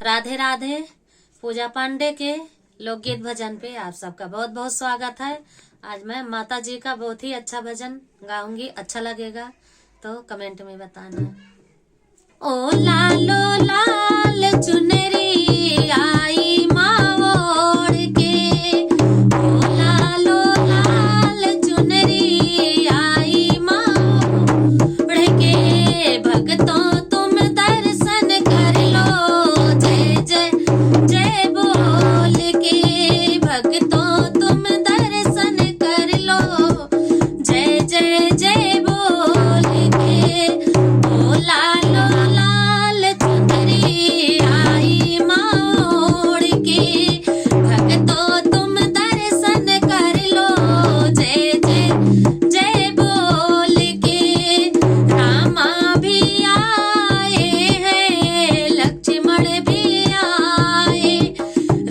राधे राधे। पूजा पांडे के लोकगीत भजन पे आप सबका बहुत बहुत स्वागत है। आज मैं माता जी का बहुत ही अच्छा भजन गाऊंगी, अच्छा लगेगा तो कमेंट में बताना। ओ लालो लाल चुनरी आई माँ ओढ़ के, ओ लालो लाल चुनरी आई माँ ओढ़ के, भक्तों तुम दर्शन कर लो, जय जय जय बोल के, भक्तों तुम दर्शन कर लो, जय जय जय बोल के। ओ लालो लाल चुनरी आई माँ ओढ़ के, भक्तों तुम दर्शन कर लो, जय जय जय बोल के। रामा भी आए हैं, लक्ष्मण भी आए,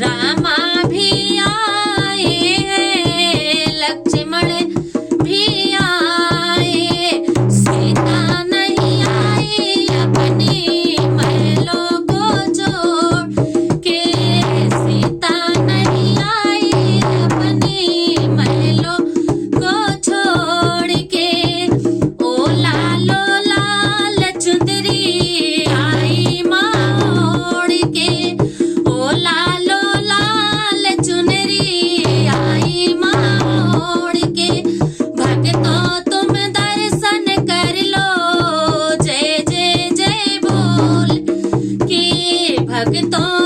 रामा भी आए हैं, लक्ष्मण भी आए, सीता नहीं आई अपनी महलों को छोड़ के, सीता नहीं आई अपनी महलों को छोड़ के। ओ लालो लाल चुंदरी आई माँ ओढ़ के, ओ लालो लाल चुनरी आई माँ ओढ़ के, भक्तों तुम दर्शन कर लो, जय जय जय बोल के, भक्तों